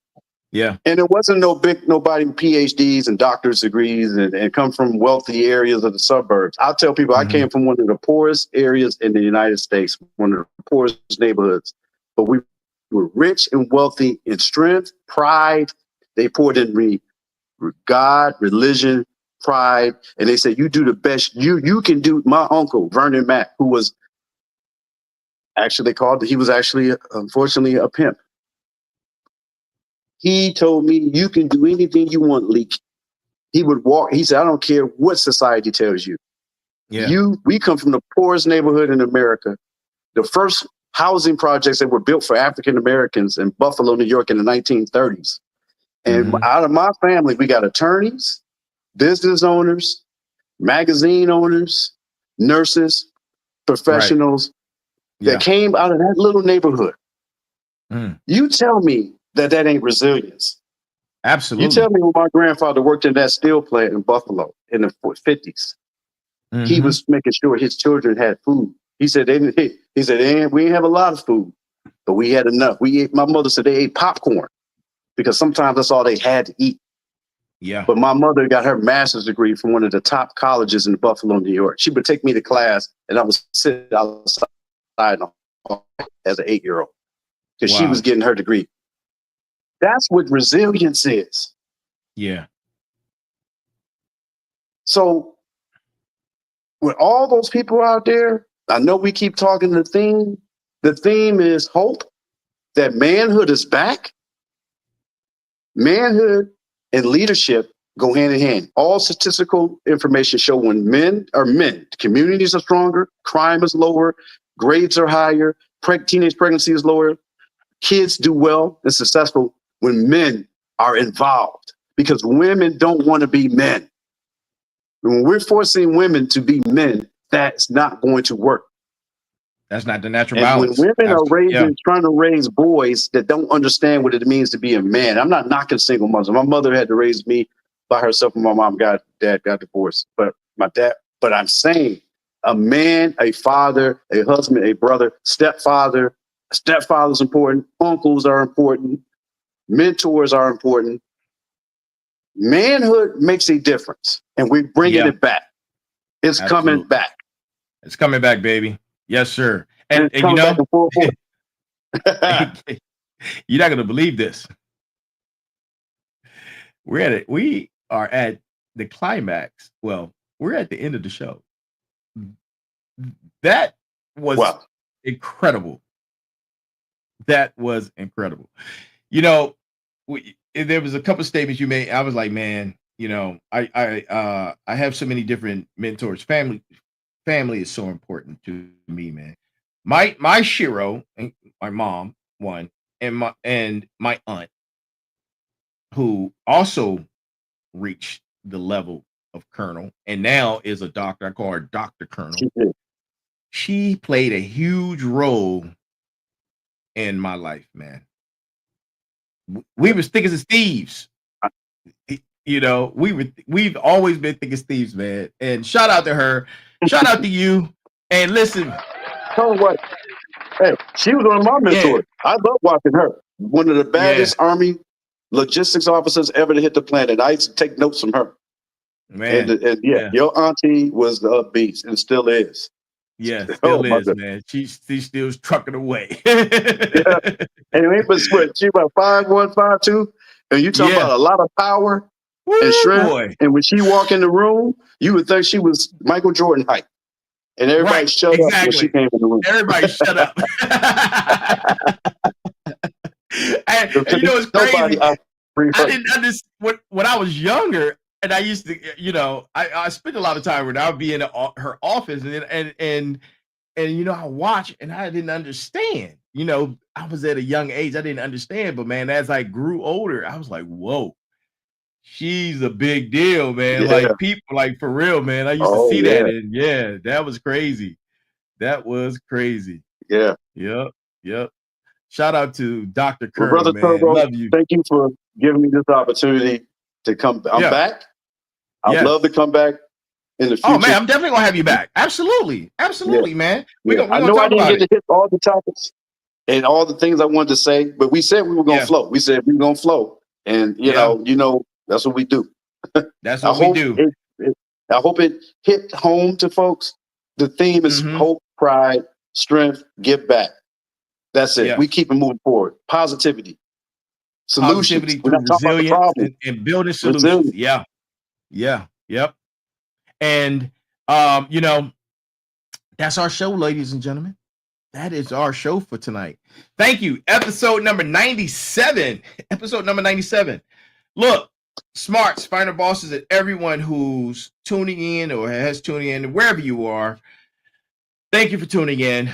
Yeah. And it wasn't nobody with PhDs and doctor's degrees and come from wealthy areas of the suburbs. I'll tell people I came from one of the poorest areas in the United States, one of the poorest neighborhoods. But we were rich and wealthy in strength, pride. They poured in me God, religion, pride. And they said, "You do the best you can do." My uncle, Vernon Mack, who was he was actually, unfortunately, a pimp. He told me, "You can do anything you want, Leak." He would walk. He said, "I don't care what society tells you. We come from the poorest neighborhood in America. The first housing projects that were built for African Americans in Buffalo, New York in the 1930s. And out of my family, we got attorneys, business owners, magazine owners, nurses, professionals that came out of that little neighborhood. You tell me that ain't resilience. Absolutely. You tell me when my grandfather worked in that steel plant in Buffalo in the 50s, he was making sure his children had food. He said we didn't have a lot of food, but we had enough. My mother said they ate popcorn because sometimes that's all they had to eat. Yeah. But my mother got her master's degree from one of the top colleges in Buffalo, New York. She would take me to class and I was sitting outside as an 8-year-old because she was getting her degree. That's what resilience is. Yeah. So with all those people out there, I know we keep talking the theme. The theme is hope, that manhood is back. Manhood and leadership go hand in hand. All statistical information show when men are men, communities are stronger, crime is lower, grades are higher, teenage pregnancy is lower, kids do well and successful when men are involved, because women don't want to be men. When we're forcing women to be men, that's not going to work. That's not the natural balance. When women are trying to raise boys that don't understand what it means to be a man, I'm not knocking single mothers. My mother had to raise me by herself, and my dad got divorced. But I'm saying a man, a father, a husband, a brother, stepfather. Stepfather's important. Uncles are important. Mentors are important. Manhood makes a difference, and we're bringing it back. It's coming back. It's coming back, baby. Yes, sir. And you know, you're not going to believe this. We are at the climax. Well, we're at the end of the show. That was incredible. That was incredible. You know, there was a couple of statements you made. I was like, man, you know, I have so many different mentors. Family is so important to me, man. My Shiro, my mom, one, and my aunt, who also reached the level of colonel and now is a doctor. I call her Dr. Colonel. She played a huge role in my life, man. We were thick as thieves. You know, we've always been thick as thieves, man. And shout out to her. Shout out to you. And listen. Tell her what. Hey, she was one of my mentors. Yeah. I love watching her. One of the baddest Army logistics officers ever to hit the planet. I used to take notes from her. Man. And your auntie was the beast and still is. Yeah, still is, man. She still trucking away. And it was what, she about 5'1", 5'2", and you talk about a lot of power and strength. Boy. And when she walked in the room, you would think she was Michael Jordan height. And everybody shut up when she came in the room. Everybody shut up. and you know, it's crazy. I didn't understand when I was younger. And I used to, you know, I spent a lot of time when I would be in her office and you know, I watch and I didn't understand. You know, I was at a young age, I didn't understand, but man, as I grew older, I was like, whoa, she's a big deal, man. Yeah. Like people, like for real, man. I used to see that, and that was crazy. That was crazy. Yeah. Yep. Shout out to Dr. Colonel, Brother man. Turbo, Love you. Thank you for giving me this opportunity to come. I'm back. I'd love to come back in the future. Oh man, I'm definitely gonna have you back. Absolutely, man. I know I didn't get to hit all the topics and all the things I wanted to say, but we said we were gonna flow. We said we were gonna flow, and you know, that's what we do. That's what we do. I hope it hit home to folks. The theme is hope, pride, strength, give back. That's it. Yeah. We keep it moving forward. Positivity, solutions, resilience, and building solutions. Resilience. Yep. And you know, that's our show, ladies and gentlemen. That is our show for tonight. Thank you. Episode number 97. Look, smarts, final bosses, and everyone who's tuning in or has tuned in, wherever you are. Thank you for tuning in.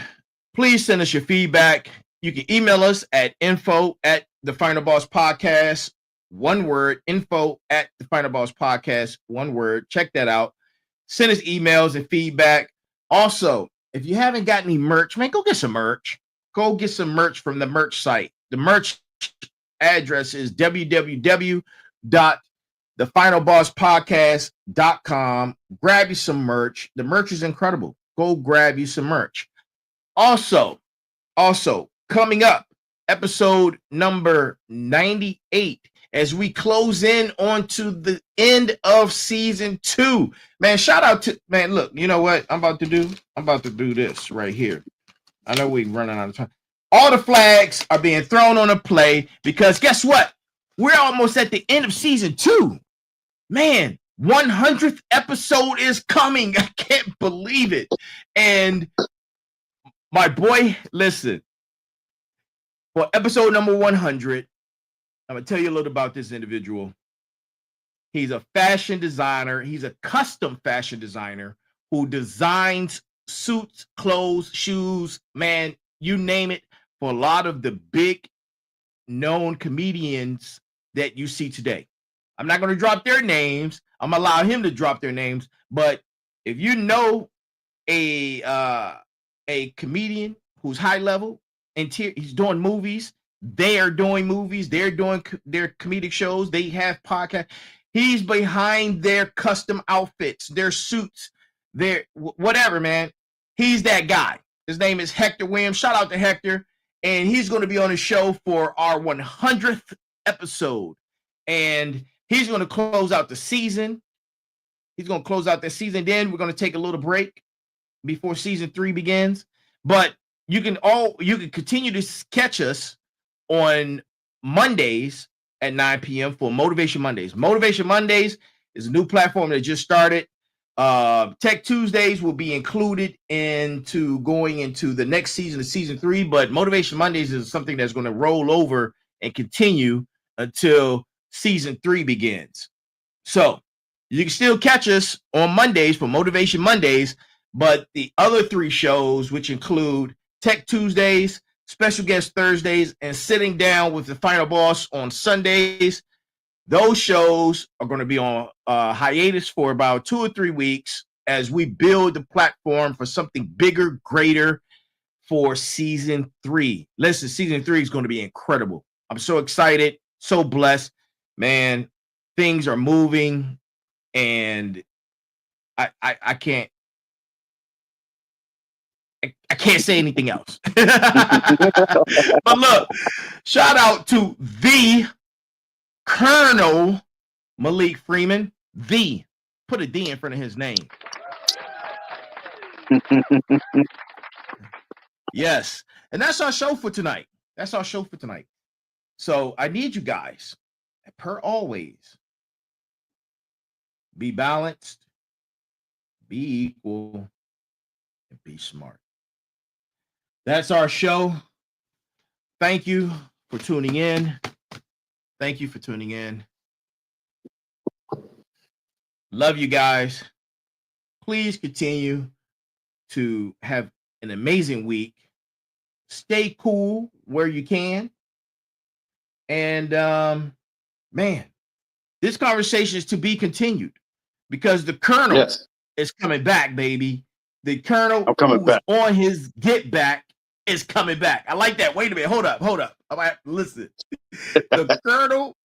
Please send us your feedback. You can email us at info@TheFinalBossPodcast. One word, info@TheFinalBossPodcast. One word. Check that out. Send us emails and feedback. Also, if you haven't got any merch, man, go get some merch. Go get some merch from the merch site. The merch address is www.thefinalbosspodcast.com. Grab you some merch. The merch is incredible. Go grab you some merch. Also, coming up, episode number 98. As we close in onto the end of season 2. Man, shout out to, man, look, you know what I'm about to do? I'm about to do this right here. I know we're running out of time. All the flags are being thrown on a play because guess what? We're almost at the end of season 2. Man, 100th episode is coming. I can't believe it. And my boy, listen, for episode number 100, I'm going to tell you a little about this individual. He's a fashion designer. He's a custom fashion designer who designs suits, clothes, shoes, man, you name it, for a lot of the big known comedians that you see today. I'm not going to drop their names. I'm going to allow him to drop their names. But if you know a comedian who's high level, and he's doing movies, they are doing movies, they're doing their comedic shows, they have podcasts. He's behind their custom outfits, their suits, their whatever, man. He's that guy. His name is Hector Williams. Shout out to Hector. And he's going to be on the show for our 100th episode. And he's going to close out the season. Then we're going to take a little break before season 3 begins. But you can continue to catch us on Mondays at 9 p.m. for Motivation Mondays. Motivation Mondays is a new platform that just started. Tech Tuesdays will be included into going into the next season of season 3, but Motivation Mondays is something that's going to roll over and continue until season 3 begins. So you can still catch us on Mondays for Motivation Mondays, but the other 3 shows, which include Tech Tuesdays, Special Guest Thursdays, and Sitting Down with the Final Boss on Sundays, those shows are going to be on hiatus for about 2 or 3 weeks as we build the platform for something bigger, greater for season 3. Listen, season 3 is going to be incredible. I'm so excited, so blessed, man. Things are moving, and I can't say anything else. But look, shout out to the Colonel Malik Freeman. Put a D in front of his name. Yes. And that's our show for tonight. So I need you guys, per always, be balanced, be equal, and be smart. That's our show. Thank you for tuning in. Love you guys. Please continue to have an amazing week. Stay cool where you can. And man, this conversation is to be continued because the Colonel is coming back, baby. The Colonel who's on his get back is coming back. I like that. Wait a minute. Hold up. All right, listen. The Colonel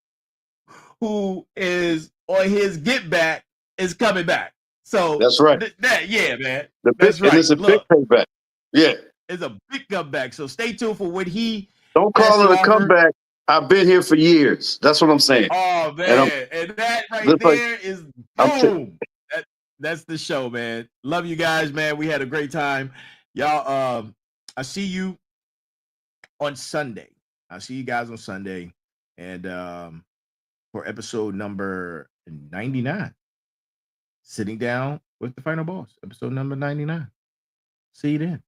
who is on his get back is coming back. So that's right. Yeah, man. That's right. It's a big comeback. Yeah. It's a big comeback. So stay tuned for what he don't call it a comeback. I've been here for years. That's what I'm saying. Oh man. And that right there is boom. That's the show, man. Love you guys, man. We had a great time. Y'all, I see you on Sunday. I'll see you guys on Sunday. And for episode number 99. Sitting Down with the Final Boss. Episode number 99. See you then.